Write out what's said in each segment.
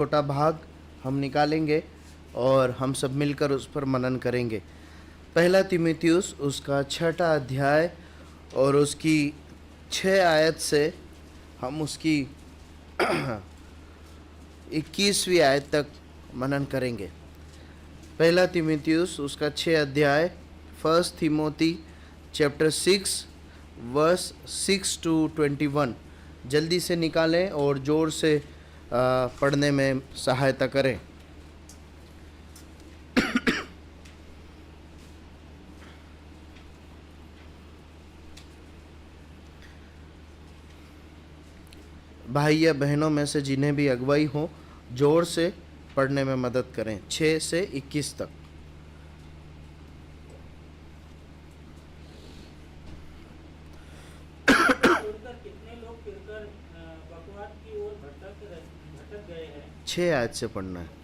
छोटा भाग हम निकालेंगे और हम सब मिलकर उस पर मनन करेंगे। पहला तीमुथियुस उसका 6ठा अध्याय और उसकी 6 आयत से हम उसकी 21वीं आयत तक मनन करेंगे। पहला तीमुथियुस उसका 6 अध्याय, फर्स्ट थिमोथी चैप्टर 6 वर्स 6 to 21 जल्दी से निकालें और ज़ोर से पढ़ने में सहायता करें। भाई या बहनों में से जिन्हें भी अगुवाई हो, जोर से पढ़ने में मदद करें। 6 से 21 तक। कितने लोग फिरकर बकवाद की ओर भटक गए हैं। 6 आयत से पढ़ना है।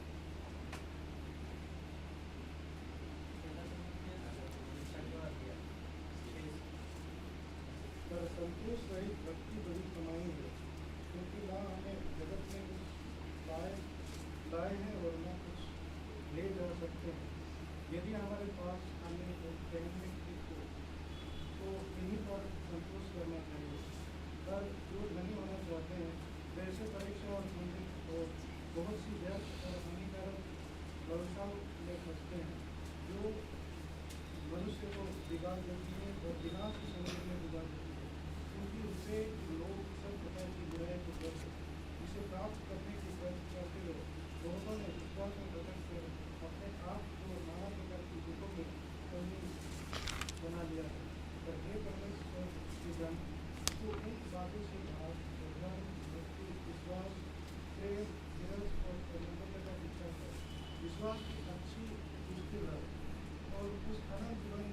संतोष रहित भक्ति बड़ी कमाई है, क्योंकि ना हमें जगत में कुछ लाए हैं और ना कुछ ले जा सकते हैं। यदि हमारे पास खाने और पहनने की हो तो इन्हीं पर संतोष करना चाहिए। पर जो धनी होना चाहते हैं वैसे परीक्षा और मंदिर और बहुत सी व्यर्थ और हानिकारक व्यवसायों में फंसते हैं, जो मनुष्य को बिगाड़ देती है और विनाश की समुद्र में डुबा देती है। क्योंकि उसे लोग सब प्रकार की बुराई को करते इसे प्राप्त करने की प्रयत्न करते हुए बहुतों ने विश्वास में बदल कर अपने आप को नाना प्रकार की दुखों में कमी बना लिया है। पर हे परमेश्वर की जन, तो उन बातों से भाग भगवान, भक्ति, विश्वास, प्रेम, धीरज और परिवर्तन का पीछा कर विश्वास की अच्छी पुष्टि रहे और उस अनंत जीवन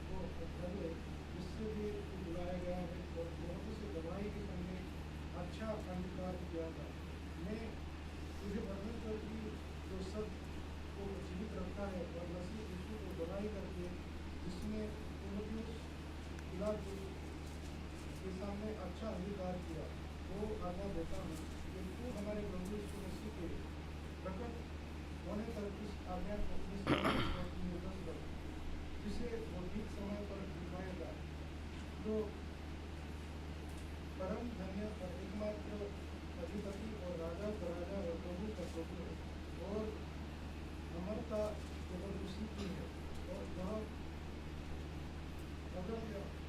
को अपनाए जिससे भी बुलाया गया है और बहुत से गवाही के संगे अच्छा अंगीकार किया था। मैं तुझे परमेश्वर की जो सब को जीवित रखता है और मसीह यीशु को गवाही करके जिसने तीमुथियुस फिलौगुस के सामने अच्छा अंगीकार किया, वो आज्ञा देता हूँ कि तू हमारे प्रभु यीशु मसीह के प्रकट होने तक इस आज्ञा को निर्देश कर, जिसे वो ठीक समय पर दिखाएगा, जो परम धन्य और एकमात्र अधिपति और राजा का राजा और प्रभु का प्रभु है और अमरता केवल उसी की है और वह अगम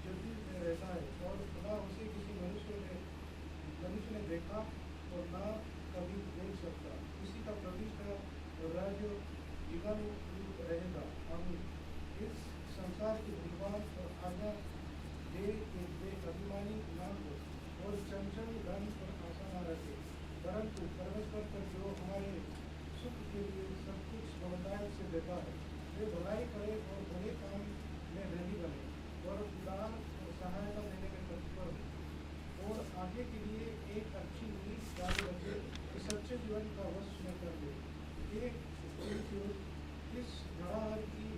ज्योति में रहता है और खुदा उसे किसी मनुष्य ने देखा और ना कभी देख सकता। उसी का प्रतिष्ठा और राज्य जीवन रहेगा। आमीन। इस संसार की भगवान और आज्ञा दे अभिमानी ना हो और चंचल धन पर आशा न रखे, परंतु परमेश्वर पर जो हमारे सुख के लिए सब कुछ बहुतायत से देता है, वे भलाई करे और भले काम में धनी बने और उदार और सहायता देने में तत्पर हो और आगे के लिए एक अच्छी नींव डाले रखे कि सच्चे जीवन का वश में कर ले। एक इस धड़ाहर की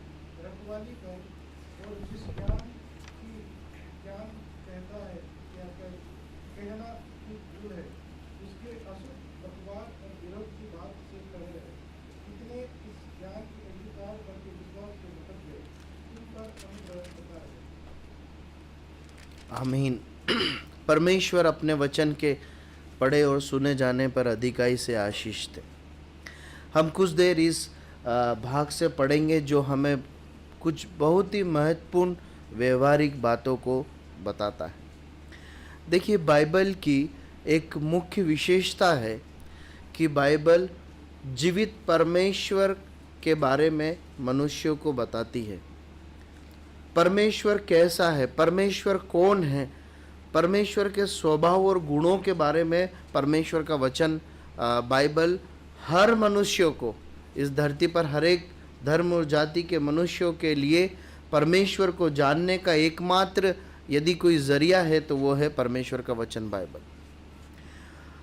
रखवाली कर और जिस ज्ञान कहता है कहना की भूल है, उसके अशुद्ध बकवाद और विरोध की बात से करे रहे। कितने इस ज्ञान की अंगीकार करके विश्वास से भटक गए, उन पर अनुग्रह होता है। आमीन। परमेश्वर अपने वचन के पढ़े और सुने जाने पर अधिकाई से आशीष दे। हम कुछ देर इस भाग से पढ़ेंगे जो हमें कुछ बहुत ही महत्वपूर्ण व्यवहारिक बातों को बताता है। देखिए, बाइबल की एक मुख्य विशेषता है कि बाइबल जीवित परमेश्वर के बारे में मनुष्यों को बताती है। परमेश्वर कैसा है, परमेश्वर कौन है, परमेश्वर के स्वभाव और गुणों के बारे में परमेश्वर का वचन बाइबल हर मनुष्यों को, इस धरती पर हर एक धर्म और जाति के मनुष्यों के लिए परमेश्वर को जानने का एकमात्र यदि कोई जरिया है तो वो है परमेश्वर का वचन बाइबल।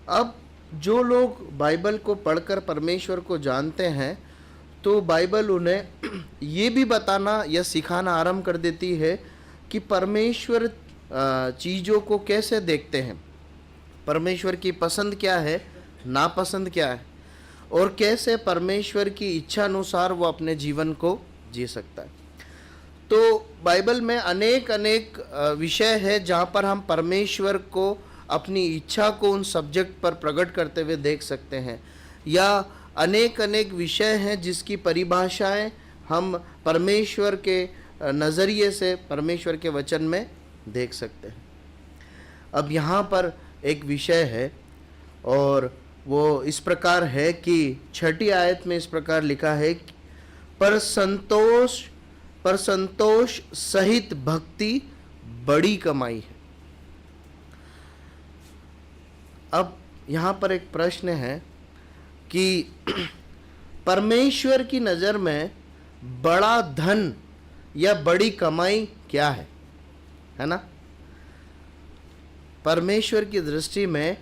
अब जो लोग बाइबल को पढ़कर परमेश्वर को जानते हैं तो बाइबल उन्हें ये भी बताना या सिखाना आरंभ कर देती है कि परमेश्वर चीज़ों को कैसे देखते हैं, परमेश्वर की पसंद क्या है, नापसंद क्या है। और कैसे परमेश्वर की इच्छा अनुसार वो अपने जीवन को जी सकता है। तो बाइबल में अनेक अनेक विषय है जहाँ पर हम परमेश्वर को अपनी इच्छा को उन सब्जेक्ट पर प्रकट करते हुए देख सकते हैं, या अनेक अनेक विषय हैं जिसकी परिभाषाएं हम परमेश्वर के नज़रिए से परमेश्वर के वचन में देख सकते हैं। अब यहाँ पर एक विषय है और वो इस प्रकार है कि 6ठी आयत में इस प्रकार लिखा है, पर संतोष सहित भक्ति बड़ी कमाई है। अब यहाँ पर एक प्रश्न है कि परमेश्वर की नज़र में बड़ा धन या बड़ी कमाई क्या है ना? परमेश्वर की दृष्टि में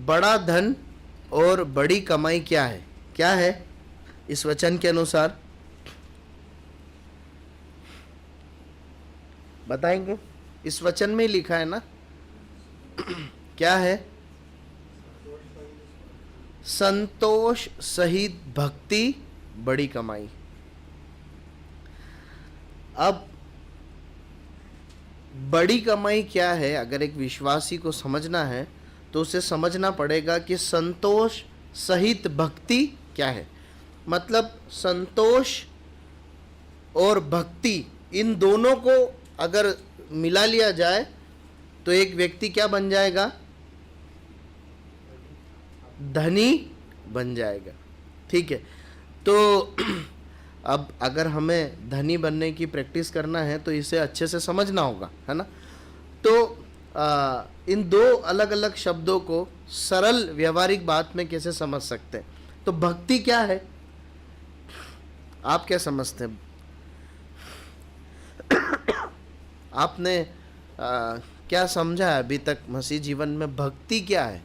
बड़ा धन और बड़ी कमाई क्या है इस वचन के अनुसार? बताएंगे? इस वचन में ही लिखा है ना। क्या है? संतोष सहित भक्ति बड़ी कमाई। अब बड़ी कमाई क्या है? अगर एक विश्वासी को समझना है तो उसे समझना पड़ेगा कि संतोष सहित भक्ति क्या है। मतलब संतोष और भक्ति इन दोनों को अगर मिला लिया जाए तो एक व्यक्ति क्या बन जाएगा? धनी बन जाएगा। ठीक है, तो अब अगर हमें धनी बनने की प्रैक्टिस करना है तो इसे अच्छे से समझना होगा, है ना। तो इन दो अलग अलग शब्दों को सरल व्यवहारिक बात में कैसे समझ सकते हैं? तो भक्ति क्या है, आप क्या समझते हैं? आपने क्या समझा है अभी तक मसीह जीवन में? भक्ति क्या है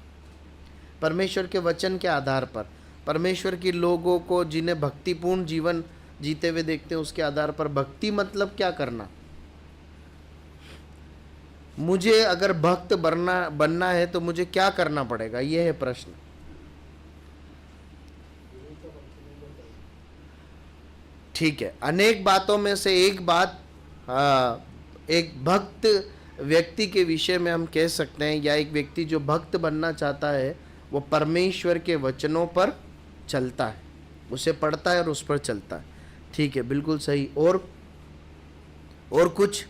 परमेश्वर के वचन के आधार पर? परमेश्वर के लोगों को जिन्हें भक्तिपूर्ण जीवन जीते हुए देखते हैं उसके आधार पर भक्ति मतलब क्या करना? मुझे अगर भक्त बनना है तो मुझे क्या करना पड़ेगा, यह है प्रश्न। ठीक है, अनेक बातों में से एक बात एक भक्त व्यक्ति के विषय में हम कह सकते हैं, या एक व्यक्ति जो भक्त बनना चाहता है वो परमेश्वर के वचनों पर चलता है, उसे पढ़ता है और उस पर चलता है। ठीक है, बिल्कुल सही। और कुछ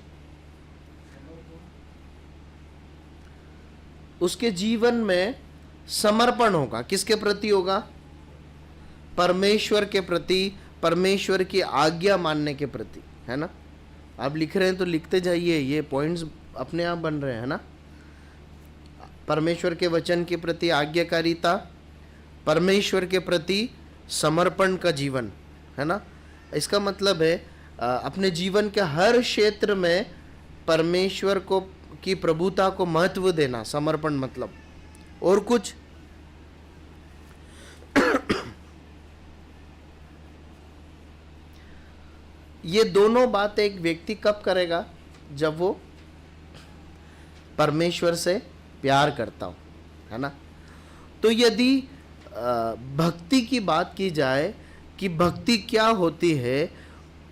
उसके जीवन में समर्पण होगा। किसके प्रति होगा? परमेश्वर के प्रति, परमेश्वर की आज्ञा मानने के प्रति, है ना। आप लिख रहे हैं तो लिखते जाइए, ये पॉइंट्स अपने आप बन रहे हैं, है ना। परमेश्वर के वचन के प्रति आज्ञाकारिता, परमेश्वर के प्रति समर्पण का जीवन, है ना। इसका मतलब है अपने जीवन के हर क्षेत्र में परमेश्वर को की प्रभुता को महत्व देना, समर्पण मतलब। और कुछ ये दोनों बातें एक व्यक्ति कब करेगा? जब वो परमेश्वर से प्यार करता हो, है ना। तो यदि भक्ति की बात की जाए कि भक्ति क्या होती है,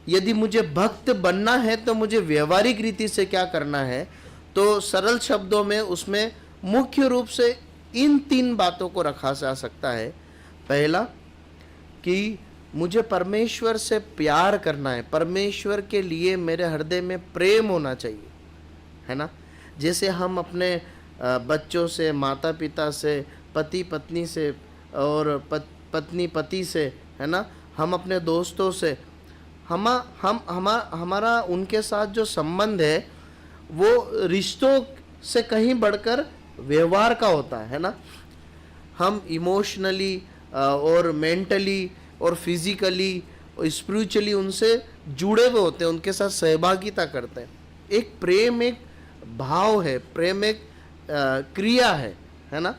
यदि मुझे भक्त बनना है तो मुझे व्यवहारिक रीति से क्या करना है, तो सरल शब्दों में उसमें मुख्य रूप से इन 3 बातों को रखा जा सकता है। पहला कि मुझे परमेश्वर से प्यार करना है, परमेश्वर के लिए मेरे हृदय में प्रेम होना चाहिए, है ना। जैसे हम अपने बच्चों से, माता पिता से, पति पत्नी से और पत्नी पति से, है ना, हम अपने दोस्तों से, हमारा उनके साथ जो संबंध है वो रिश्तों से कहीं बढ़कर व्यवहार का होता है ना। हम इमोशनली और मेंटली और फिजिकली और स्पिरिचुअली उनसे जुड़े हुए होते हैं, उनके साथ सहभागिता करते हैं। एक प्रेम एक भाव है, प्रेम एक क्रिया है ना।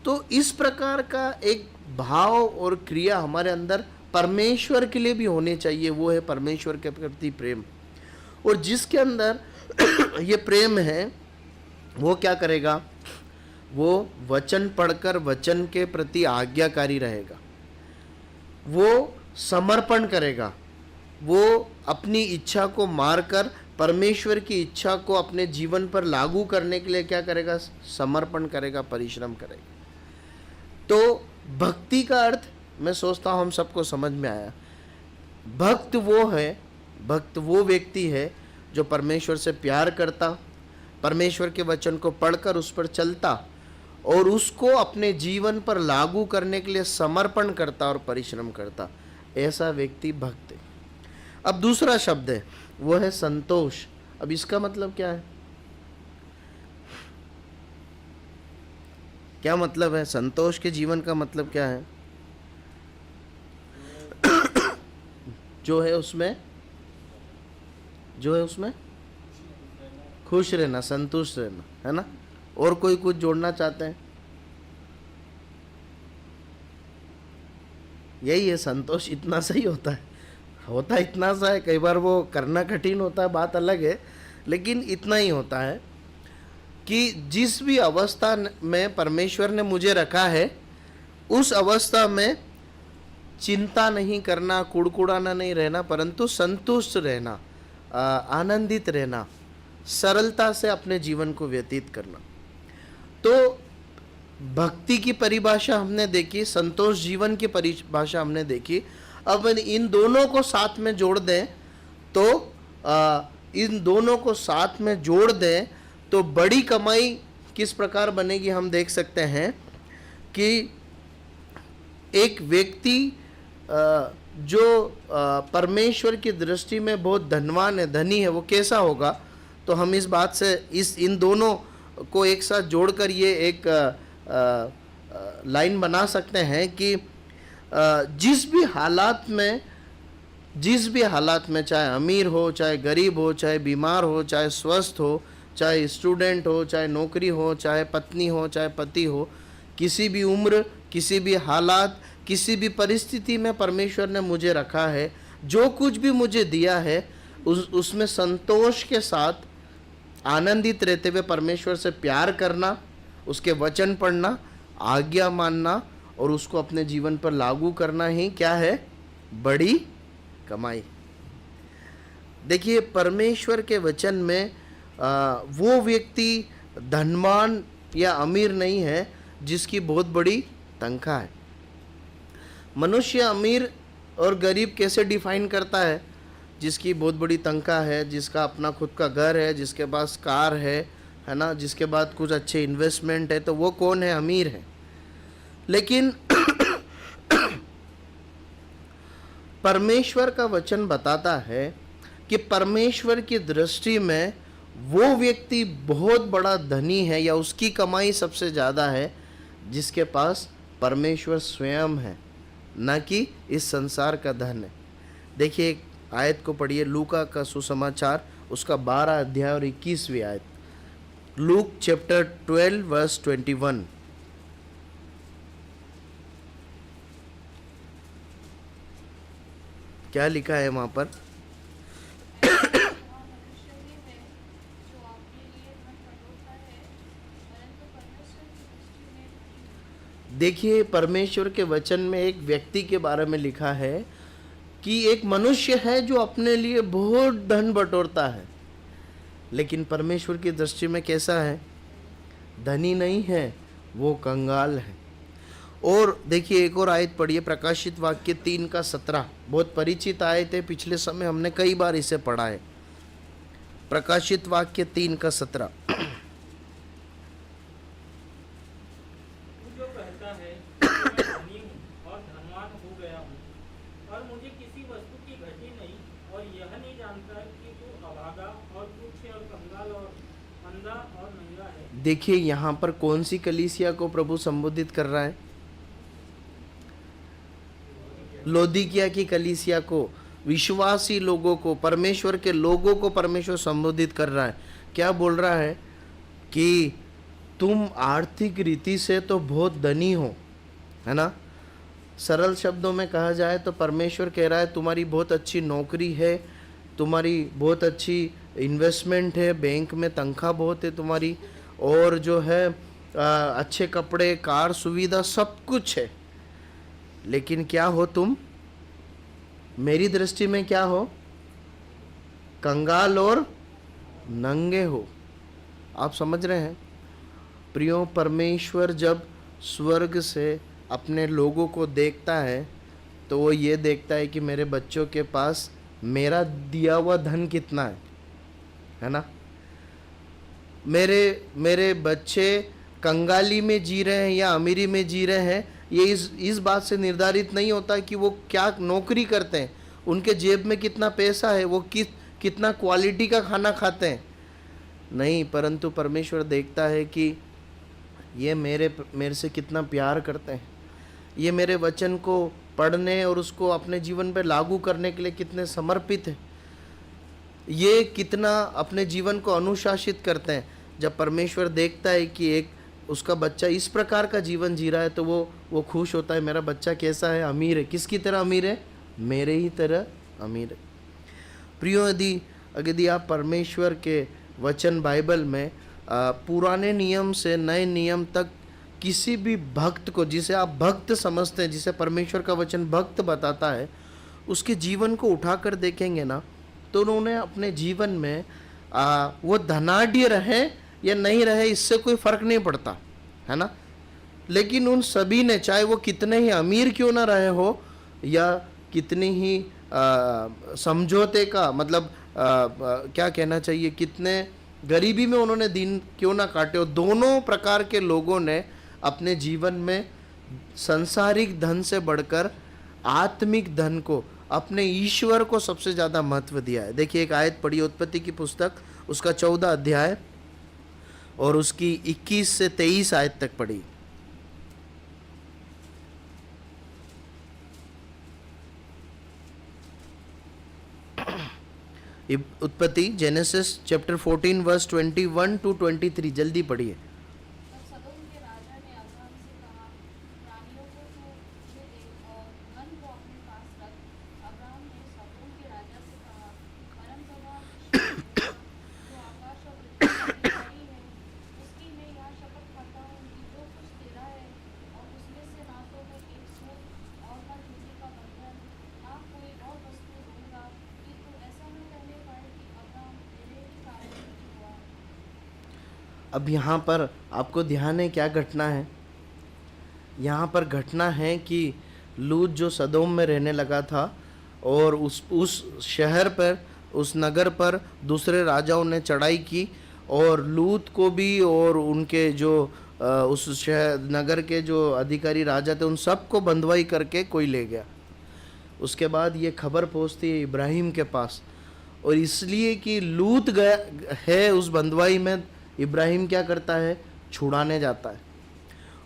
तो इस प्रकार का एक भाव और क्रिया हमारे अंदर परमेश्वर के लिए भी होने चाहिए, वो है परमेश्वर के प्रति प्रेम। और जिसके अंदर ये प्रेम है वो क्या करेगा? वो वचन पढ़कर वचन के प्रति आज्ञाकारी रहेगा। वो समर्पण करेगा, वो अपनी इच्छा को मारकर परमेश्वर की इच्छा को अपने जीवन पर लागू करने के लिए क्या करेगा? समर्पण करेगा, परिश्रम करेगा। तो भक्ति का अर्थ मैं सोचता हूँ हम सबको समझ में आया। भक्त वो है, भक्त वो व्यक्ति है जो परमेश्वर से प्यार करता, परमेश्वर के वचन को पढ़कर उस पर चलता और उसको अपने जीवन पर लागू करने के लिए समर्पण करता और परिश्रम करता, ऐसा व्यक्ति भक्त है। अब दूसरा शब्द है, वो है संतोष। अब इसका मतलब क्या है? क्या मतलब है संतोष के जीवन का मतलब क्या है? जो है उसमें खुश रहना, संतुष्ट रहना, है ना? और कोई कुछ जोड़ना चाहते हैं? यही है, संतोष इतना सही होता इतना सा है। कई बार वो करना कठिन होता है, बात अलग है, लेकिन इतना ही होता है कि जिस भी अवस्था में परमेश्वर ने मुझे रखा है उस अवस्था में चिंता नहीं करना, कुड़कुड़ाना नहीं रहना, परंतु संतुष्ट रहना, आनंदित रहना, सरलता से अपने जीवन को व्यतीत करना। तो भक्ति की परिभाषा हमने देखी, संतोष जीवन की परिभाषा हमने देखी। अब इन दोनों को साथ में जोड़ दें तो बड़ी कमाई किस प्रकार बनेगी हम देख सकते हैं कि एक व्यक्ति जो परमेश्वर की दृष्टि में बहुत धनवान है, धनी है, वो कैसा होगा? तो हम इस बात से इन दोनों को एक साथ जोड़कर ये एक लाइन बना सकते हैं कि जिस भी हालात में चाहे अमीर हो, चाहे गरीब हो, चाहे बीमार हो, चाहे स्वस्थ हो, चाहे स्टूडेंट हो, चाहे नौकरी हो, चाहे पत्नी हो, चाहे पति हो, किसी भी उम्र, किसी भी हालात, किसी भी परिस्थिति में परमेश्वर ने मुझे रखा है, जो कुछ भी मुझे दिया है उसमें संतोष के साथ आनंदित रहते हुए परमेश्वर से प्यार करना, उसके वचन पढ़ना, आज्ञा मानना और उसको अपने जीवन पर लागू करना ही क्या है? बड़ी कमाई। देखिए, परमेश्वर के वचन में वो व्यक्ति धनवान या अमीर नहीं है जिसकी बहुत बड़ी तनख्वाह है। मनुष्य अमीर और गरीब कैसे डिफाइन करता है? जिसकी बहुत बड़ी तनख्वाह है, जिसका अपना खुद का घर है, जिसके पास कार है ना, जिसके बाद कुछ अच्छे इन्वेस्टमेंट है, तो वो कौन है? अमीर है। लेकिन परमेश्वर का वचन बताता है कि परमेश्वर की दृष्टि में वो व्यक्ति बहुत बड़ा धनी है या उसकी कमाई सबसे ज़्यादा है जिसके पास परमेश्वर स्वयं है, न कि इस संसार का धन है। देखिए, एक आयत को पढ़िए, लूका का सुसमाचार उसका 12 अध्याय और 21वीं आयत। Luke chapter 12 verse 21। क्या लिखा है वहां पर? देखिए, परमेश्वर के वचन में एक व्यक्ति के बारे में लिखा है कि एक मनुष्य है जो अपने लिए बहुत धन बटोरता है, लेकिन परमेश्वर की दृष्टि में कैसा है? धनी नहीं है, वो कंगाल है। और देखिए, एक और आयत पढ़िए, प्रकाशित वाक्य 3:17। बहुत परिचित आयत है, पिछले समय हमने कई बार इसे पढ़ा है। प्रकाशित वाक्य 3:17। देखिए, यहाँ पर कौन सी कलीसिया को प्रभु संबोधित कर रहा है? लौदीकिया की कलीसिया को, विश्वासी लोगों को, परमेश्वर के लोगों को परमेश्वर संबोधित कर रहा है। क्या बोल रहा है? कि तुम आर्थिक रीति से तो बहुत धनी हो, है ना? सरल शब्दों में कहा जाए तो परमेश्वर कह रहा है तुम्हारी बहुत अच्छी नौकरी है, तुम्हारी बहुत अच्छी इन्वेस्टमेंट है, बैंक में तनख्वाह बहुत है तुम्हारी, और जो है अच्छे कपड़े, कार, सुविधा, सब कुछ है, लेकिन क्या हो तुम? मेरी दृष्टि में क्या हो? कंगाल और नंगे हो। आप समझ रहे हैं? प्रियो, परमेश्वर जब स्वर्ग से अपने लोगों को देखता है तो वो ये देखता है कि मेरे बच्चों के पास मेरा दिया हुआ धन कितना है ना? मेरे बच्चे कंगाली में जी रहे हैं या अमीरी में जी रहे हैं, ये इस बात से निर्धारित नहीं होता कि वो क्या नौकरी करते हैं, उनके जेब में कितना पैसा है, वो कितना क्वालिटी का खाना खाते हैं। नहीं, परंतु परमेश्वर देखता है कि ये मेरे से कितना प्यार करते हैं, ये मेरे वचन को पढ़ने और उसको अपने जीवन पे लागू करने के लिए कितने समर्पित हैं, ये कितना अपने जीवन को अनुशासित करते हैं। जब परमेश्वर देखता है कि एक उसका बच्चा इस प्रकार का जीवन जी रहा है तो वो खुश होता है। मेरा बच्चा कैसा है? अमीर है। किसकी तरह अमीर है? मेरे ही तरह अमीर है। प्रियो, यदि आप परमेश्वर के वचन बाइबल में पुराने नियम से नए नियम तक किसी भी भक्त को, जिसे आप भक्त समझते हैं, जिसे परमेश्वर का वचन भक्त बताता है, उसके जीवन को उठाकर देखेंगे ना, तो उन्होंने अपने जीवन में वो धनाढ्य रहे या नहीं रहे इससे कोई फर्क नहीं पड़ता, है ना? लेकिन उन सभी ने, चाहे वो कितने ही अमीर क्यों ना रहे हो या कितनी ही समझौते का मतलब क्या कहना चाहिए, कितने गरीबी में उन्होंने दिन क्यों ना काटे हो, दोनों प्रकार के लोगों ने अपने जीवन में संसारिक धन से बढ़कर आत्मिक धन को, अपने ईश्वर को सबसे ज़्यादा महत्व दिया है। देखिए, एक आयत पढ़िए, उत्पत्ति की पुस्तक उसका 14 अध्याय और उसकी 21 से 23 आयत तक पढ़ी। उत्पत्ति, जेनेसिस चैप्टर 14 वर्स 21 to 23, जल्दी पढ़िए। तब सदोम के राजा ने अब्राम से कहा, प्राणियों को तो मुझे दे और धन को अपने पास रख। अब्राम ने सदोम के राजा से कहा, परम प्रभु ईश्वर जो आकाश और पृथ्वी की अधिकारी है, उसकी मैं यह शपथ खाता हूँ कि जो कुछ तेरा है और उसमें से ना तो मैं एक सूत और न जूते का बंधन, ना कोई और वस्तु दूंगा, कि तू ऐसा न कहने पाए कि अब्राम तेरे ही कारण दुखी हुआ। अब यहाँ पर आपको ध्यान है क्या घटना है? यहाँ पर घटना है कि लूत जो सदोम में रहने लगा था और उस शहर पर, उस नगर पर दूसरे राजाओं ने चढ़ाई की और लूत को भी और उनके जो उस शहर नगर के जो अधिकारी राजा थे उन सबको बंधुआई करके कोई ले गया। उसके बाद ये खबर पहुँचती है इब्राहिम के पास, और इसलिए कि लूत गया है उस बंधुआई में, इब्राहिम क्या करता है? छुड़ाने जाता है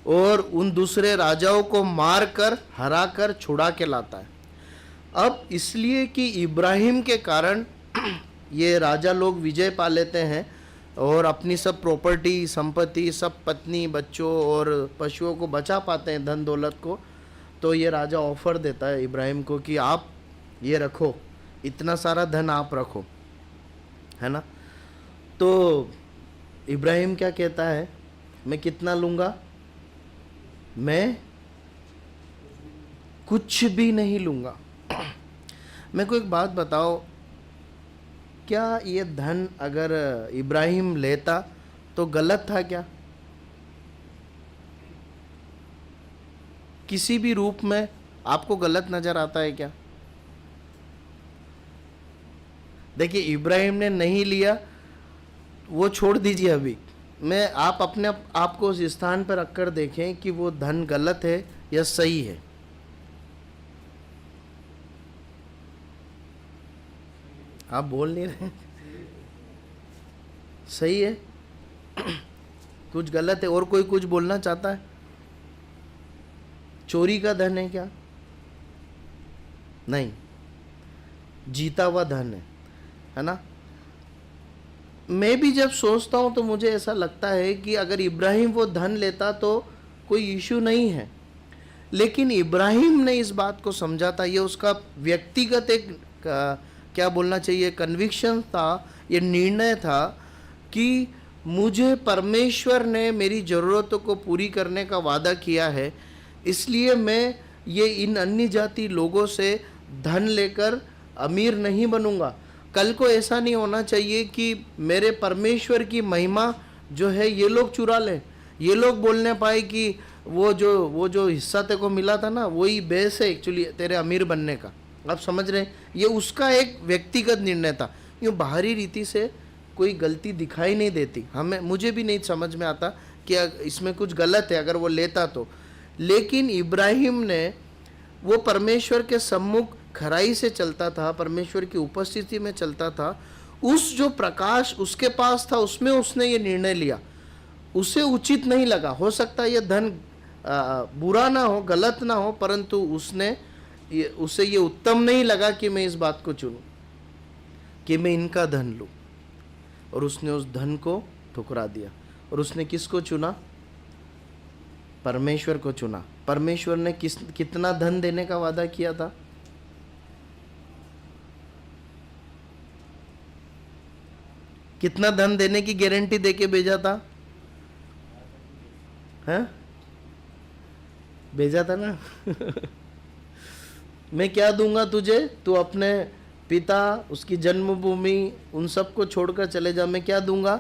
और उन दूसरे राजाओं को मार कर, हरा कर छुड़ा के लाता है। अब इसलिए कि इब्राहिम के कारण ये राजा लोग विजय पा लेते हैं और अपनी सब प्रॉपर्टी, संपत्ति, सब पत्नी, बच्चों और पशुओं को बचा पाते हैं, धन दौलत को। तो ये राजा ऑफर देता है इब्राहिम को कि आप ये रखो, इतना सारा धन आप रखो, है ना? तो इब्राहिम क्या कहता है? मैं कितना लूँगा? मैं कुछ भी नहीं लूँगा। मेरे को एक बात बताओ, क्या ये धन अगर इब्राहिम लेता तो गलत था क्या? किसी भी रूप में आपको गलत नजर आता है क्या? देखिए, इब्राहिम ने नहीं लिया, वो छोड़ दीजिए। अभी मैं आप अपने आप को उस स्थान पर रखकर देखें कि वो धन गलत है या सही है। आप बोल नहीं रहे। सही है, कुछ गलत है। और कोई कुछ बोलना चाहता है? चोरी का धन है क्या? नहीं, जीता हुआ धन है ना? मैं भी जब सोचता हूँ तो मुझे ऐसा लगता है कि अगर इब्राहिम वो धन लेता तो कोई इशू नहीं है, लेकिन इब्राहिम ने इस बात को समझा था, ये उसका व्यक्तिगत एक क्या बोलना चाहिए, कन्विक्शन था, ये निर्णय था कि मुझे परमेश्वर ने मेरी ज़रूरतों को पूरी करने का वादा किया है, इसलिए मैं ये इन अन्य जाति लोगों से धन लेकर अमीर नहीं बनूंगा। कल को ऐसा नहीं होना चाहिए कि मेरे परमेश्वर की महिमा जो है ये लोग चुरा लें, ये लोग बोलने पाए कि वो जो हिस्सा तेरे को मिला था ना वही बेस है एक्चुअली तेरे अमीर बनने का। आप समझ रहे हैं, ये उसका एक व्यक्तिगत निर्णय था। यूँ बाहरी रीति से कोई गलती दिखाई नहीं देती, मुझे भी नहीं समझ में आता कि इसमें कुछ गलत है अगर वो लेता तो। लेकिन इब्राहिम ने वो परमेश्वर के सम्मुख खराई से चलता था, परमेश्वर की उपस्थिति में चलता था, उस जो प्रकाश उसके पास था उसमें उसने ये निर्णय लिया। उसे उचित नहीं लगा, हो सकता है ये धन बुरा ना हो, गलत ना हो, परंतु उसे ये उत्तम नहीं लगा कि मैं इस बात को चुनूं कि मैं इनका धन लूं, और उसने उस धन को ठुकरा दिया। और उसने किसको चुना? परमेश्वर को चुना। परमेश्वर ने कितना धन देने का वादा किया था? कितना धन देने की गारंटी देके भेजा था? हैं? भेजा था ना मैं क्या दूंगा तुझे, तू अपने पिता, उसकी जन्मभूमि, उन सबको छोड़कर चले जा, मैं क्या दूंगा?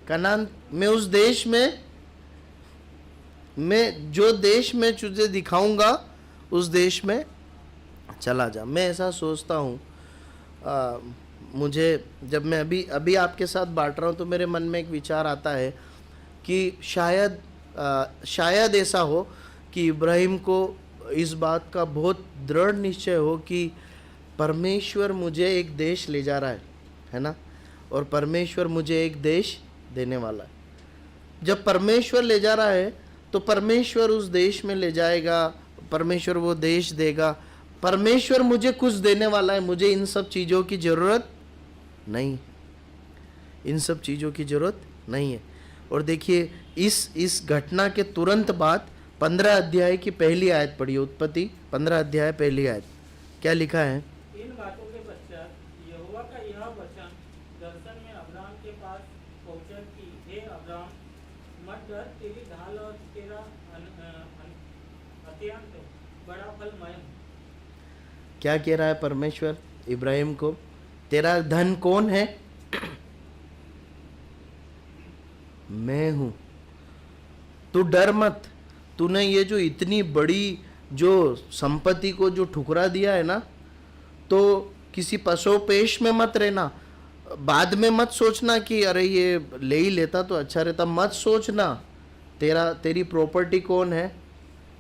कनान, मैं उस देश में, मैं जो देश में तुझे दिखाऊंगा उस देश में चला जा। मैं ऐसा सोचता हूँ, मुझे जब मैं अभी आपके साथ बांट रहा हूँ तो मेरे मन में एक विचार आता है कि शायद ऐसा हो कि इब्राहिम को इस बात का बहुत दृढ़ निश्चय हो कि परमेश्वर मुझे एक देश ले जा रहा है ना, और परमेश्वर मुझे एक देश देने वाला है। जब परमेश्वर ले जा रहा है तो परमेश्वर उस देश में ले जाएगा, परमेश्वर वो देश देगा, परमेश्वर मुझे कुछ देने वाला है। मुझे इन सब चीज़ों की ज़रूरत नहीं, इन सब चीज़ों की ज़रूरत नहीं है। और देखिए इस घटना के तुरंत बाद 15 अध्याय की पहली आयत पढ़िए, उत्पत्ति 15 अध्याय पहली आयत। क्या लिखा है? इन बातों के पश्चात यहोवा का यह वचन दर्शन में अब्राम के पास पहुंचा कि हे अब्राम, मत डर, तेरी ढाल और तेरा अत्यंत बड़ा फल मैं हूँ। क्या कह रहा है परमेश्वर इब्राहिम को? तेरा धन कौन है? मैं हूं, तू डर मत। तूने ये जो इतनी बड़ी जो संपत्ति को जो ठुकरा दिया है ना, तो किसी पशोपेश में मत रहना। बाद में मत सोचना कि अरे ये ले ही लेता तो अच्छा रहता, मत सोचना। तेरी प्रॉपर्टी कौन है?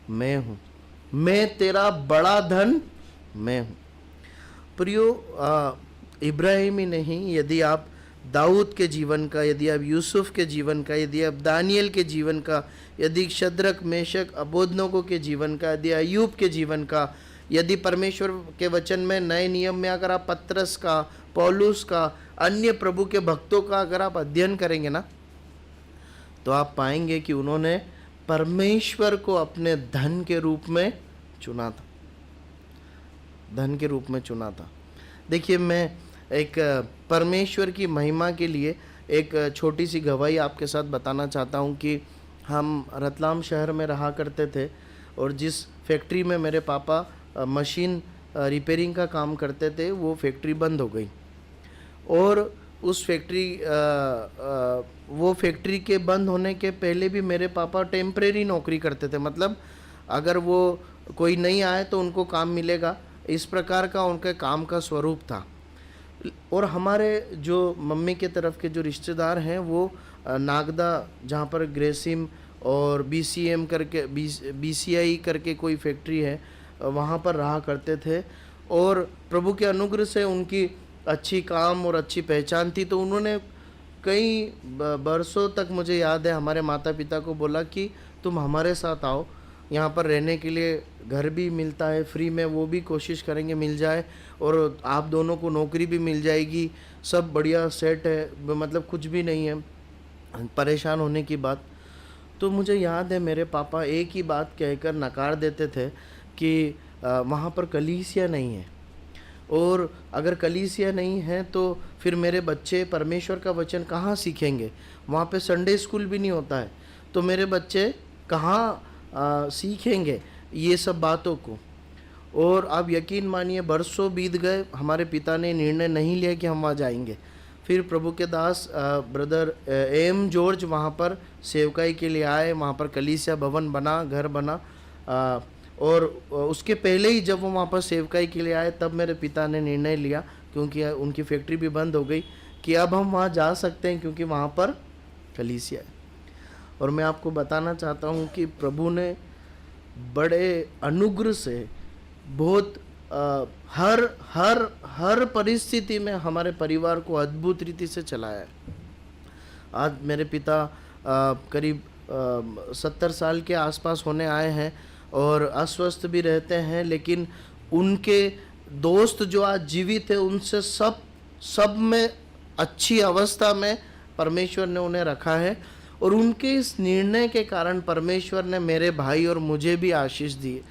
मैं हूं। मैं तेरा बड़ा धन मैं हूं। प्रियो, इब्राहिम ही नहीं, यदि आप दाऊद के जीवन का, यदि आप यूसुफ के जीवन का, यदि आप दानियल के जीवन का, यदि शद्रक, मेशक, अबेदनगो के जीवन का, यदि अय्यूब के जीवन का, यदि परमेश्वर के वचन में नए नियम में अगर आप पतरस का, पौलुस का, अन्य प्रभु के भक्तों का अगर आप अध्ययन करेंगे ना, तो आप पाएंगे कि उन्होंने परमेश्वर को अपने धन के रूप में चुना था, धन के रूप में चुना था। देखिए, मैं एक परमेश्वर की महिमा के लिए एक छोटी सी गवाही आपके साथ बताना चाहता हूँ कि हम रतलाम शहर में रहा करते थे, और जिस फैक्ट्री में मेरे पापा मशीन रिपेयरिंग का काम करते थे वो फैक्ट्री बंद हो गई। और उस वो फैक्ट्री के बंद होने के पहले भी मेरे पापा टेम्परेरी नौकरी करते थे, मतलब अगर वो कोई नहीं आए तो उनको काम मिलेगा, इस प्रकार का उनके काम का स्वरूप था। और हमारे जो मम्मी के तरफ के जो रिश्तेदार हैं वो नागदा, जहाँ पर ग्रेसिम और BCM करके BCI करके कोई फैक्ट्री है, वहाँ पर रहा करते थे। और प्रभु के अनुग्रह से उनकी अच्छी काम और अच्छी पहचान थी, तो उन्होंने कई बरसों तक, मुझे याद है, हमारे माता पिता को बोला कि तुम हमारे साथ आओ, यहाँ पर रहने के लिए घर भी मिलता है फ्री में, वो भी कोशिश करेंगे मिल जाए, और आप दोनों को नौकरी भी मिल जाएगी, सब बढ़िया सेट है, मतलब कुछ भी नहीं है परेशान होने की बात। तो मुझे याद है मेरे पापा एक ही बात कहकर नकार देते थे कि वहाँ पर कलीसिया नहीं है, और अगर कलीसिया नहीं है तो फिर मेरे बच्चे परमेश्वर का वचन कहाँ सीखेंगे, वहाँ पे संडे स्कूल भी नहीं होता है, तो मेरे बच्चे कहाँ सीखेंगे। ये सब बातों को। और आप यकीन मानिए बरसों बीत गए, हमारे पिता ने निर्णय नहीं लिया कि हम वहाँ जाएंगे। फिर प्रभु के दास ब्रदर एम जॉर्ज वहाँ पर सेवकाई के लिए आए, वहाँ पर कलीसिया भवन बना, घर बना। और उसके पहले ही जब वो वहाँ पर सेवकाई के लिए आए तब मेरे पिता ने निर्णय लिया, क्योंकि उनकी फैक्ट्री भी बंद हो गई, कि अब हम वहाँ जा सकते हैं क्योंकि वहाँ पर कलीसिया है। और मैं आपको बताना चाहता हूँ कि प्रभु ने बड़े अनुग्रह से बहुत हर परिस्थिति में हमारे परिवार को अद्भुत रीति से चलाया है। आज मेरे पिता करीब 70 साल के आसपास होने आए हैं और अस्वस्थ भी रहते हैं, लेकिन उनके दोस्त जो आज जीवित है उनसे सब में अच्छी अवस्था में परमेश्वर ने उन्हें रखा है। और उनके इस निर्णय के कारण परमेश्वर ने मेरे भाई और मुझे भी आशीष दी।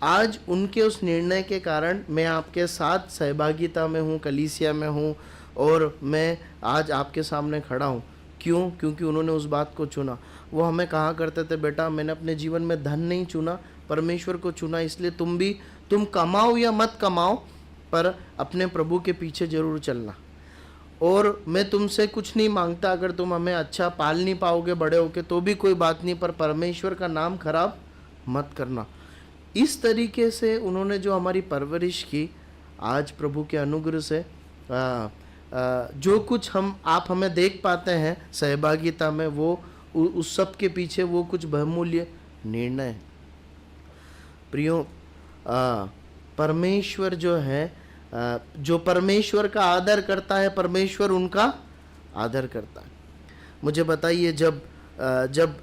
आज उनके उस निर्णय के कारण मैं आपके साथ सहभागिता में हूँ, कलीसिया में हूँ, और मैं आज आपके सामने खड़ा हूँ। क्यों? क्योंकि उन्होंने उस बात को चुना। वो हमें कहा करते थे, बेटा मैंने अपने जीवन में धन नहीं चुना, परमेश्वर को चुना, इसलिए तुम कमाओ या मत कमाओ पर अपने प्रभु के पीछे जरूर चलना। और मैं तुमसे कुछ नहीं मांगता, अगर तुम हमें अच्छा पाल नहीं पाओगे बड़े होके तो भी कोई बात नहीं, पर परमेश्वर का नाम खराब मत करना। इस तरीके से उन्होंने जो हमारी परवरिश की, आज प्रभु के अनुग्रह से जो कुछ आप हमें देख पाते हैं सहभागिता में, वो उस सब के पीछे वो कुछ बहुमूल्य निर्णय है। प्रियो, परमेश्वर जो है, जो परमेश्वर का आदर करता है परमेश्वर उनका आदर करता है। मुझे बताइए, जब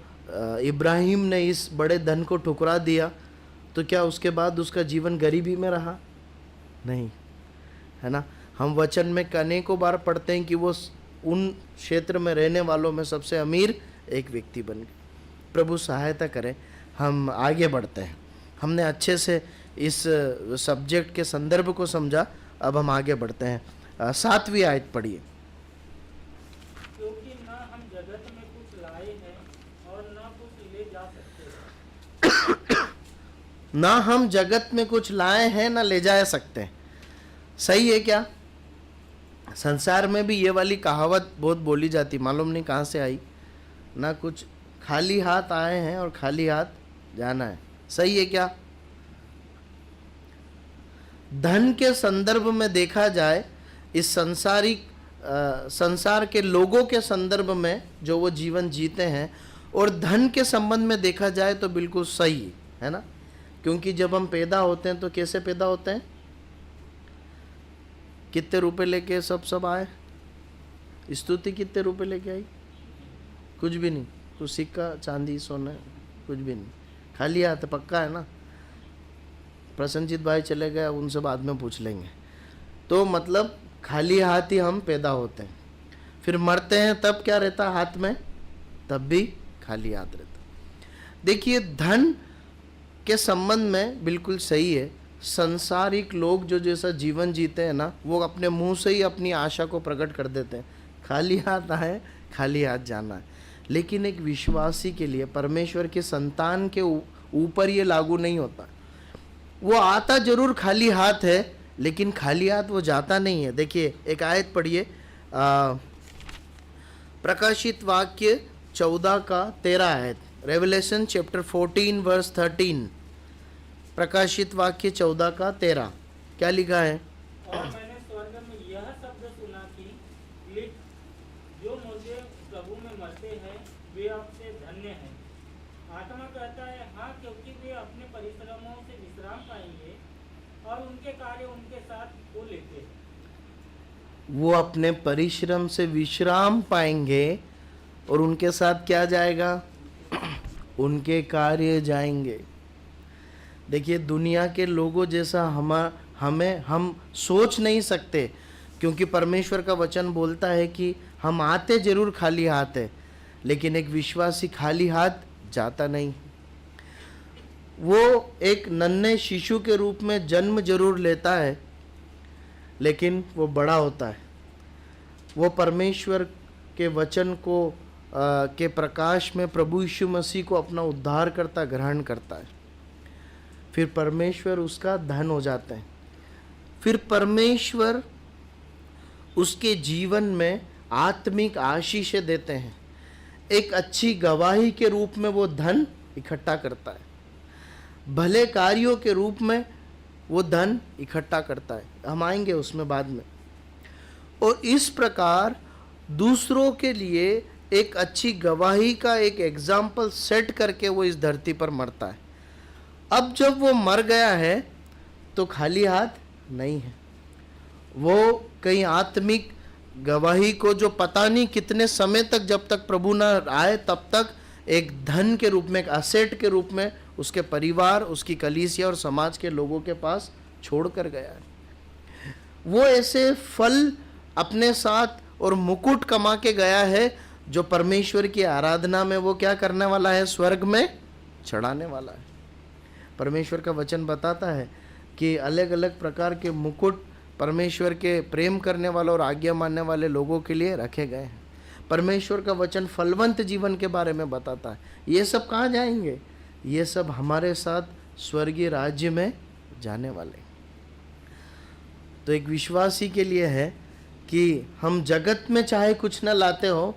इब्राहिम ने इस बड़े धन को ठुकरा दिया तो क्या उसके बाद उसका जीवन गरीबी में रहा? नहीं, है ना। हम वचन में अनेकों बार पढ़ते हैं कि वो उन क्षेत्र में रहने वालों में सबसे अमीर एक व्यक्ति बन गए। प्रभु सहायता करें, हम आगे बढ़ते हैं। हमने अच्छे से इस सब्जेक्ट के संदर्भ को समझा, अब हम आगे बढ़ते हैं। 7वीं आयत पढ़िए। क्योंकि न हम जगत में कुछ लाए हैं और न कुछ ले जा सकते हैं। ना हम जगत में कुछ लाए हैं ना ले जा सकते हैं। सही है क्या? संसार में भी ये वाली कहावत बहुत बोली जाती, मालूम नहीं कहाँ से आई। ना कुछ, खाली हाथ आए हैं और खाली हाथ जाना है। सही है क्या? धन के संदर्भ में देखा जाए, इस संसार के लोगों के संदर्भ में जो वो जीवन जीते हैं, और धन के संबंध में देखा जाए तो बिल्कुल सही है ना। क्योंकि जब हम पैदा होते हैं तो कैसे पैदा होते हैं? कितने रुपए लेके सब आए? स्तुति कितने रुपए लेके आई? कुछ भी नहीं, कुछ सिक्का चांदी सोना कुछ भी नहीं, खाली हाथ। पक्का है ना? प्रसन्नजीत भाई चले गए, उनसे बाद में पूछ लेंगे। तो मतलब खाली हाथ ही हम पैदा होते हैं, फिर मरते हैं तब क्या रहता हाथ में? तब भी खाली हाथ रहता। देखिए, धन के संबंध में बिल्कुल सही है। संसारिक लोग जो जैसा जीवन जीते हैं ना, वो अपने मुंह से ही अपनी आशा को प्रकट कर देते हैं, खाली हाथ आए खाली हाथ जाना है। लेकिन एक विश्वासी के लिए, परमेश्वर के संतान के ऊपर ये लागू नहीं होता। वो आता जरूर खाली हाथ है, लेकिन खाली हाथ वो जाता नहीं है। देखिए, एक आयत पढ़िए, प्रकाशित वाक्य 14 का 13 आयत, रेवलेशन चैप्टर 14 वर्स 13। प्रकाशित वाक्य 14 का 13 क्या लिखा है? और मैंने स्वर्ग में यह शब्द सुना कि लिख, जो मुझे प्रभु में मरते हैं वे आपसे धन्य हैं। आत्मा कहता है हाँ, क्योंकि वे अपने परिश्रमों से विश्राम पाएंगे और उनके कार्य उनके साथ हो लेते हैं। वो अपने परिश्रम से विश्राम पाएंगे और उनके साथ क्या जाएगा? उनके कार्य जाएंगे। देखिए, दुनिया के लोगों जैसा हम सोच नहीं सकते, क्योंकि परमेश्वर का वचन बोलता है कि हम आते जरूर खाली हाथ है, लेकिन एक विश्वासी खाली हाथ जाता नहीं। वो एक नन्हे शिशु के रूप में जन्म जरूर लेता है, लेकिन वो बड़ा होता है। वो परमेश्वर के वचन को के प्रकाश में प्रभु यीशु मसीह को अपना उद्धारकर्ता ग्रहण करता है। फिर परमेश्वर उसका धन हो जाते हैं, फिर परमेश्वर उसके जीवन में आत्मिक आशीषें देते हैं। एक अच्छी गवाही के रूप में वो धन इकट्ठा करता है, भले कार्यों के रूप में वो धन इकट्ठा करता है। हम आएंगे उसमें बाद में। और इस प्रकार दूसरों के लिए एक अच्छी गवाही का एक एग्जाम्पल सेट करके वो इस धरती पर मरता है। अब जब वो मर गया है तो खाली हाथ नहीं है, वो कहीं आत्मिक गवाही को जो पता नहीं कितने समय तक, जब तक प्रभु ना आए तब तक, एक धन के रूप में, एक असेट के रूप में उसके परिवार, उसकी कलीसिया और समाज के लोगों के पास छोड़ कर गया है। वो ऐसे फल अपने साथ और मुकुट कमा के गया है जो परमेश्वर की आराधना में वो क्या करने वाला है, स्वर्ग में चढ़ाने वाला है। परमेश्वर का वचन बताता है कि अलग अलग प्रकार के मुकुट परमेश्वर के प्रेम करने वाले और आज्ञा मानने वाले लोगों के लिए रखे गए हैं। परमेश्वर का वचन फलवंत जीवन के बारे में बताता है। ये सब कहाँ जाएंगे? ये सब हमारे साथ स्वर्गीय राज्य में जाने वाले। तो एक विश्वासी के लिए है कि हम जगत में चाहे कुछ न लाते हो,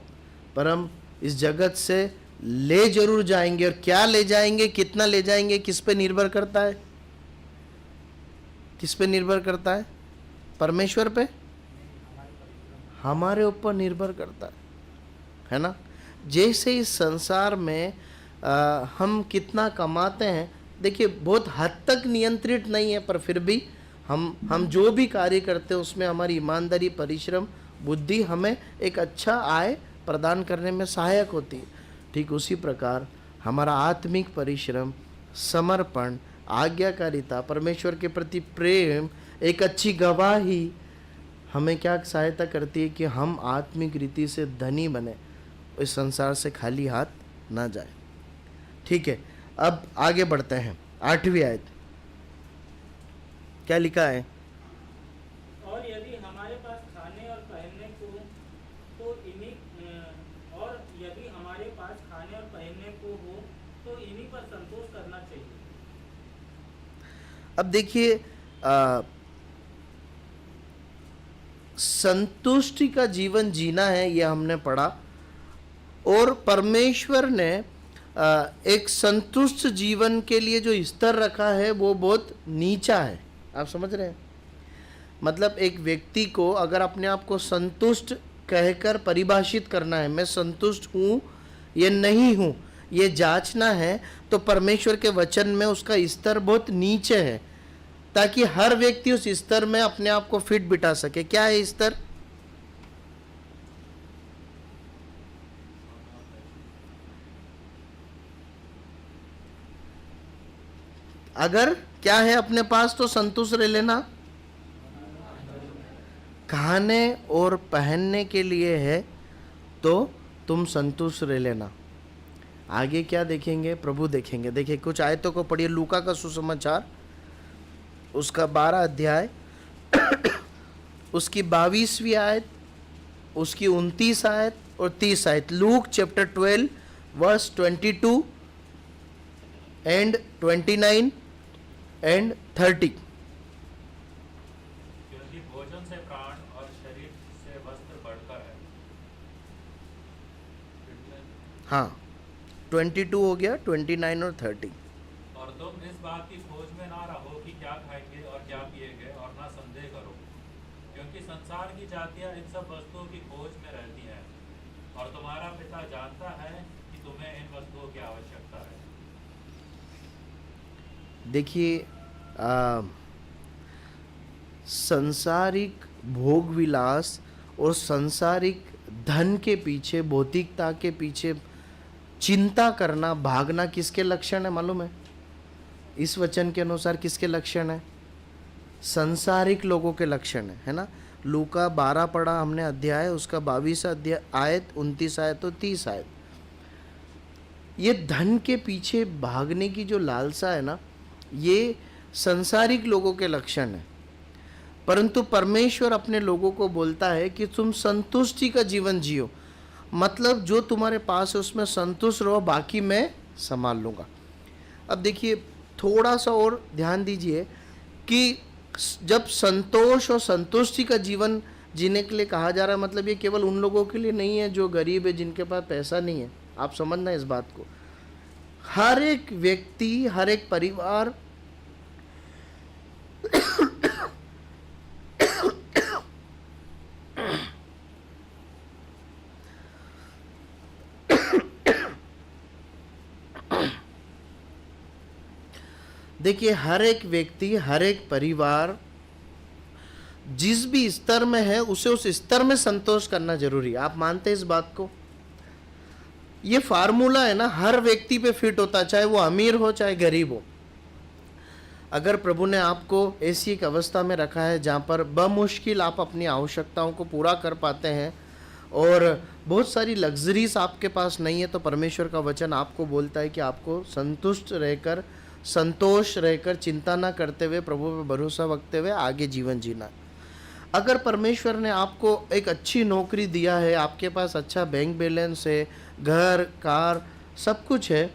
पर हम इस जगत से ले जरूर जाएंगे। और क्या ले जाएंगे, कितना ले जाएंगे, किस पे निर्भर करता है? किस पे निर्भर करता है? परमेश्वर पे, हमारे ऊपर निर्भर करता है ना। जैसे इस संसार में हम कितना कमाते हैं, देखिए बहुत हद तक नियंत्रित नहीं है, पर फिर भी हम जो भी कार्य करते हैं उसमें हमारी ईमानदारी, परिश्रम, बुद्धि हमें एक अच्छा आय प्रदान करने में सहायक होती है। ठीक उसी प्रकार हमारा आत्मिक परिश्रम, समर्पण, आज्ञाकारिता, परमेश्वर के प्रति प्रेम, एक अच्छी गवाही हमें क्या सहायता करती है कि हम आत्मिक रीति से धनी बने, इस संसार से खाली हाथ ना जाए। ठीक है, अब आगे बढ़ते हैं। 8वीं आयत क्या लिखा है? और यदि हमारे पास खाने और पहनने को तो इन्हीं और यदि हमारे पास खाने और पहनने को हो तो इन्हीं पर संतोष करना चाहिए। अब देखिए, संतुष्टि का जीवन जीना है, यह हमने पढ़ा। और परमेश्वर ने एक संतुष्ट जीवन के लिए जो स्तर रखा है वो बहुत नीचा है। आप समझ रहे हैं? मतलब एक व्यक्ति को अगर अपने आप को संतुष्ट कहकर परिभाषित करना है, मैं संतुष्ट हूँ ये नहीं हूँ, ये जांचना है, तो परमेश्वर के वचन में उसका स्तर बहुत नीचे है, ताकि हर व्यक्ति उस स्तर में अपने आप को फिट बिठा सके। क्या है स्तर? अगर क्या है अपने पास तो संतुष्ट रह लेना। खाने और पहनने के लिए है तो तुम संतुष्ट रह लेना। आगे क्या देखेंगे? प्रभु देखेंगे। देखिए कुछ आयतों को पढ़िए। लूका का सुसमाचार उसका 12 अध्याय उसकी 22वीं आयत, उसकी 29 आयत और 30 आयत। Luke chapter 12 verse 22 and 29 and 30। क्योंकि भोजन से प्राण और शरीर से वस्त्र बढ़कर है। हाँ, 22 हो गया, 29 और 30। और तुम इस बात की खोज में ना रहो कि क्या खाएंगे और क्या पिएंगे, और ना संदेह करो, क्योंकि संसार की जातियां इन सब वस्तुओं की खोज में रहती हैं, और तुम्हारा पिता जानता है कि तुम्हें इन वस्तुओं की आवश्यकता है। देखिए, संसारिक भोग विलास और संसारिक धन के पीछे, भौतिकता के पीछे चिंता करना, भागना किसके लक्षण है मालूम है? इस वचन के अनुसार किसके लक्षण है? संसारिक लोगों के लक्षण है ना। लूका 12 पढ़ा हमने अध्याय, उसका 22 अध्याय आयत, 29 आयत और 30 आयत। ये धन के पीछे भागने की जो लालसा है ना, ये संसारिक लोगों के लक्षण है। परंतु परमेश्वर अपने लोगों को बोलता है कि तुम संतुष्टि का जीवन जियो, मतलब जो तुम्हारे पास है उसमें संतुष्ट रहो, बाकी मैं संभाल लूँगा। अब देखिए थोड़ा सा और ध्यान दीजिए कि जब संतोष और संतुष्टि का जीवन जीने के लिए कहा जा रहा है, मतलब ये केवल उन लोगों के लिए नहीं है जो गरीब है, जिनके पास पैसा नहीं है। आप समझना इस बात को। हर एक व्यक्ति, हर एक परिवार देखिए, हर एक व्यक्ति, हर एक परिवार जिस भी स्तर में है उसे उस स्तर में संतोष करना जरूरी है। आप मानते हैं इस बात को? ये फार्मूला है ना, हर व्यक्ति पे फिट होता, चाहे वो अमीर हो चाहे गरीब हो। अगर प्रभु ने आपको ऐसी एक अवस्था में रखा है जहाँ पर बमुश्किल आप अपनी आवश्यकताओं को पूरा कर पाते हैं और बहुत सारी लग्जरीज आपके पास नहीं है, तो परमेश्वर का वचन आपको बोलता है कि आपको संतुष्ट रहकर, संतोष रहकर, चिंता ना करते हुए, प्रभु पे भरोसा रखते हुए आगे जीवन जीना। अगर परमेश्वर ने आपको एक अच्छी नौकरी दिया है, आपके पास अच्छा बैंक बैलेंस है, घर, कार, सब कुछ है,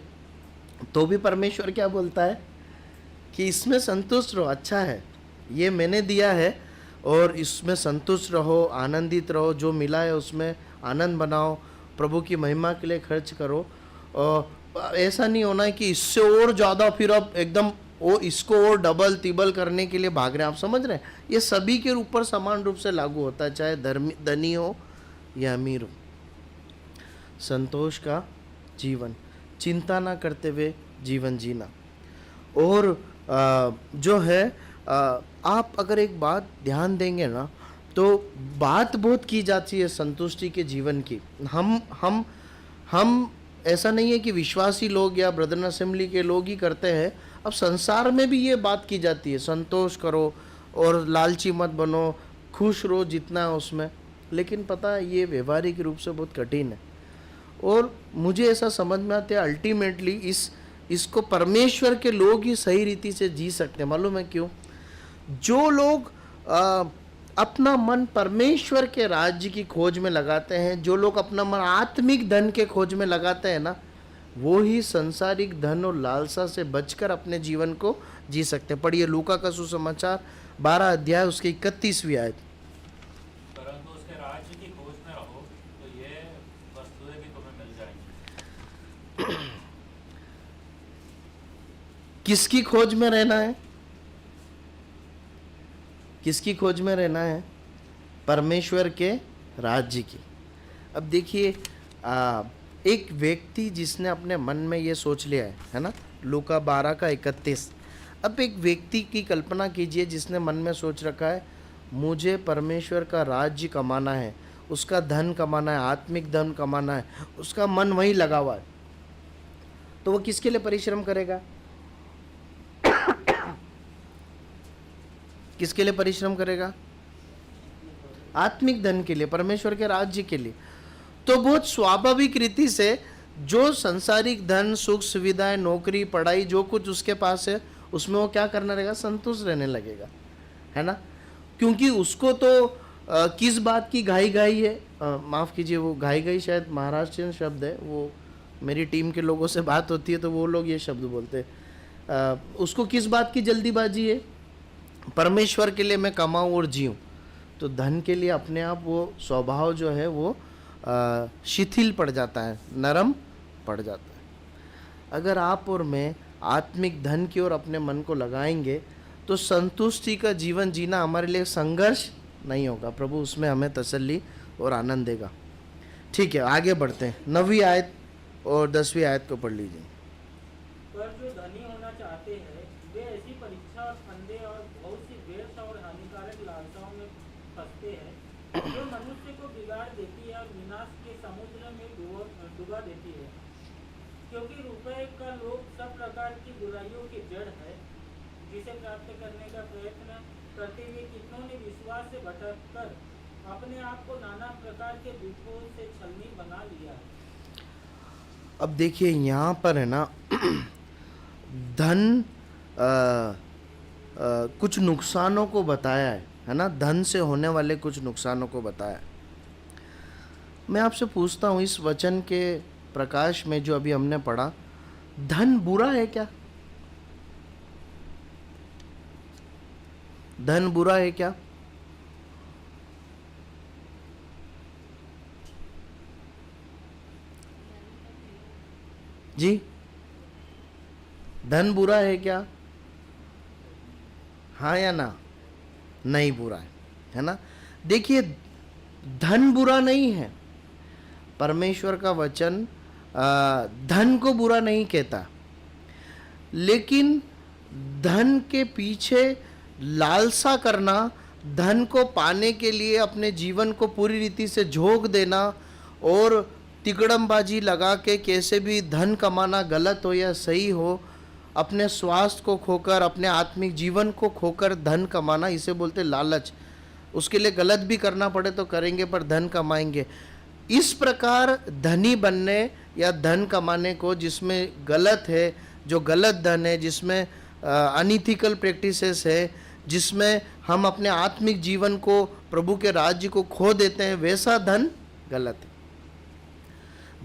तो भी परमेश्वर क्या बोलता है कि इसमें संतुष्ट रहो, अच्छा है, ये मैंने दिया है और इसमें संतुष्ट रहो, आनंदित रहो, जो मिला है उसमें आनंद बनाओ, प्रभु की महिमा के लिए खर्च करो। और ऐसा नहीं होना है कि इससे और ज़्यादा फिर अब एकदम वो इसको और डबल तिबल करने के लिए भाग रहे हैं। आप समझ रहे हैं? ये सभी के ऊपर समान रूप से लागू होता है, चाहे धनी हो या अमीर हो। संतोष का जीवन, चिंता ना करते हुए जीवन जीना। और जो है आप अगर एक बात ध्यान देंगे ना, तो बात बहुत की जाती है संतुष्टि के जीवन की। हम ऐसा नहीं है कि विश्वासी लोग या ब्रदर असेंबली के लोग ही करते हैं, अब संसार में भी ये बात की जाती है, संतोष करो और लालची मत बनो, खुश रहो जितना है उसमें। लेकिन पता है ये व्यवहारिक रूप से बहुत कठिन है और मुझे ऐसा समझ में आता है अल्टीमेटली इसको परमेश्वर के लोग ही सही रीति से जी सकते हैं। मालूम है क्यों? जो लोग अपना मन परमेश्वर के राज्य की खोज में लगाते हैं, जो लोग अपना मन आत्मिक धन के खोज में लगाते हैं ना, वो ही संसारिक धन और लालसा से बचकर अपने जीवन को जी सकते हैं। पढ़िए लूका का सुसमाचार 12 अध्याय उसकी 31वीं आयत। परंतु उसके राज्य की खोज में रहो तो ये वस्तुएं भी तुम्हें मिल जाएंगी। किसकी खोज में रहना है? किसकी खोज में रहना है? परमेश्वर के राज्य की। अब देखिए एक व्यक्ति जिसने अपने मन में ये सोच लिया है ना, लूका 12 का 31। अब एक व्यक्ति की कल्पना कीजिए जिसने मन में सोच रखा है मुझे परमेश्वर का राज्य कमाना है, उसका धन कमाना है, आत्मिक धन कमाना है, उसका मन वहीं लगा हुआ है, तो वो किसके लिए परिश्रम करेगा? किसके लिए परिश्रम करेगा? आत्मिक धन के लिए, परमेश्वर के राज्य के लिए। तो बहुत स्वाभाविक रीति से जो संसारिक धन, सुख सुविधाएं, नौकरी, पढ़ाई, जो कुछ उसके पास है उसमें वो क्या करना रहेगा? संतुष्ट रहने लगेगा, है ना? क्योंकि उसको तो किस बात की घाई घाई है, माफ़ कीजिए वो घाई घाई शायद महाराष्ट्रियन शब्द है, वो मेरी टीम के लोगों से बात होती है तो वो लोग ये शब्द बोलते हैं। उसको किस बात की जल्दीबाजी है? परमेश्वर के लिए मैं कमाऊँ और जीऊँ। तो धन के लिए अपने आप वो स्वभाव जो है वो शिथिल पड़ जाता है, नरम पड़ जाता है। अगर आप और मैं आत्मिक धन की ओर अपने मन को लगाएंगे तो संतुष्टि का जीवन जीना हमारे लिए संघर्ष नहीं होगा। प्रभु उसमें हमें तसल्ली और आनंद देगा। ठीक है, आगे बढ़ते हैं। 9वीं आयत और 10वीं आयत को पढ़ लीजिए। पर जो धनी होना चाहते हैं वे ऐसी परीक्षा और फंदे और बहुत सी व्यर्थ और हानिकारक लालसाओं में फंसते हैं जो मनुष्य को बिगाड़ देती है और विनाश के समुद्र में डुबा देती है। क्योंकि रुपए का लोभ सब प्रकार की बुराइयों की जड़ है, जिसे प्राप्त करने का प्रयत्न करते हुए कितनों ने विश्वास से भटककर अपने आप को नाना प्रकार के दुखों से छलनी बना लिया है। अब देखिए यहाँ पर है ना धन कुछ नुकसानों को बताया है ना, धन से होने वाले कुछ नुकसानों को बताया। मैं आपसे पूछता हूँ इस वचन के प्रकाश में जो अभी हमने पढ़ा, धन बुरा है क्या? धन बुरा है क्या? जी, धन बुरा है क्या? हाँ या ना? नहीं बुरा है ना? देखिए, धन बुरा नहीं है। परमेश्वर का वचन धन को बुरा नहीं कहता, लेकिन धन के पीछे लालसा करना, धन को पाने के लिए अपने जीवन को पूरी रीति से झोंक देना और तिकड़मबाजी लगा के कैसे भी धन कमाना, गलत हो या सही हो, अपने स्वास्थ्य को खोकर, अपने आत्मिक जीवन को खोकर धन कमाना, इसे बोलते लालच। उसके लिए गलत भी करना पड़े तो करेंगे, पर धन कमाएंगे। इस प्रकार धनी बनने या धन कमाने को, जिसमें गलत है, जो गलत धन है, जिसमें अनइथिकल प्रैक्टिसेस है, जिसमें हम अपने आत्मिक जीवन को, प्रभु के राज्य को खो देते हैं, वैसा धन गलत है।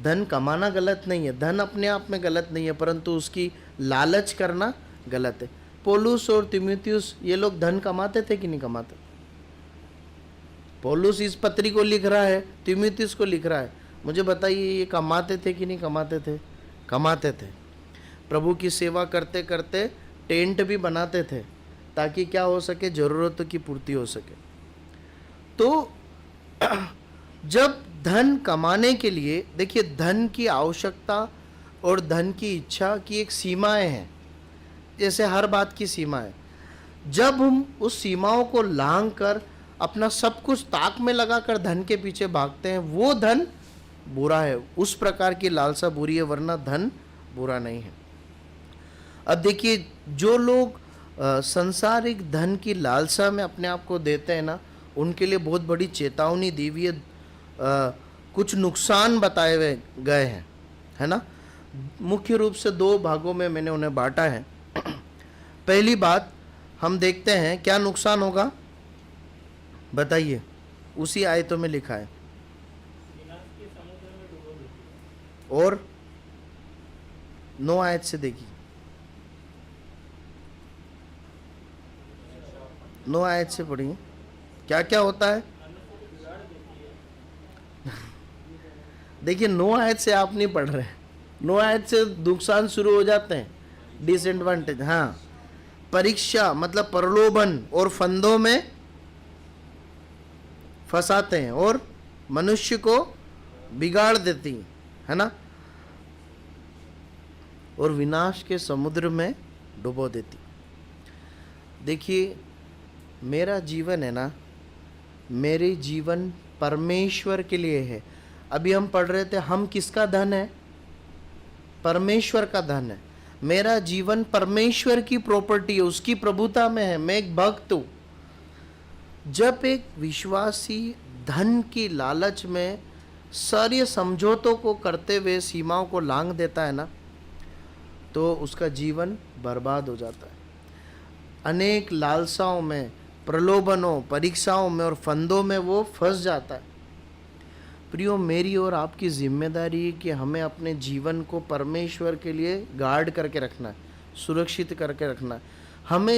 धन कमाना गलत नहीं है, धन अपने आप में गलत नहीं है, परंतु उसकी लालच करना गलत है। पौलुस और तीमुथियुस ये लोग धन कमाते थे कि नहीं कमाते? पौलुस इस पत्री को लिख रहा है, तीमुथियुस को लिख रहा है, मुझे बताइए ये कमाते थे कि नहीं कमाते थे? कमाते थे। प्रभु की सेवा करते करते टेंट भी बनाते थे ताकि क्या हो सके, जरूरतों की पूर्ति हो सके। तो जब धन कमाने के लिए, देखिए, धन की आवश्यकता और धन की इच्छा की एक सीमाएं हैं, जैसे हर बात की सीमा है। जब हम उस सीमाओं को लांघ कर अपना सब कुछ ताक में लगाकर धन के पीछे भागते हैं, वो धन बुरा है। उस प्रकार की लालसा बुरी है, वरना धन बुरा नहीं है। अब देखिए, जो लोग संसारिक धन की लालसा में अपने आप को देते हैं ना, उनके लिए बहुत बड़ी चेतावनी दी हुई है। कुछ नुकसान बताए हुए गए हैं, है ना। मुख्य रूप से दो भागों में मैंने उन्हें बांटा है। पहली बात हम देखते हैं, क्या नुकसान होगा बताइए, उसी आयतों में लिखा है। विनाश के समुद्र में डुबो देती है। और 9 आयत से देखिए, 9 आयत से पढ़िए क्या क्या होता है। देखिए, 9 आयत से आप नहीं पढ़ रहे, 9 आयत से नुकसान शुरू हो जाते हैं, डिसएडवांटेज। हाँ, परीक्षा मतलब प्रलोभन और फंदों में फंसाते हैं और मनुष्य को बिगाड़ देती है ना, और विनाश के समुद्र में डुबो देती। देखिए, मेरा जीवन है ना, मेरे जीवन परमेश्वर के लिए है। अभी हम पढ़ रहे थे, हम किसका धन है? परमेश्वर का धन है। मेरा जीवन परमेश्वर की प्रॉपर्टी है, उसकी प्रभुता में है, मैं एक भक्त हूं। जब एक विश्वासी धन की लालच में सारे समझौतों को करते हुए सीमाओं को लांघ देता है ना, तो उसका जीवन बर्बाद हो जाता है। अनेक लालसाओं में, प्रलोभनों, परीक्षाओं में और फंदों में वो फंस जाता है। प्रियो, मेरी और आपकी जिम्मेदारी है कि हमें अपने जीवन को परमेश्वर के लिए गार्ड करके रखना है, सुरक्षित करके रखना है। हमें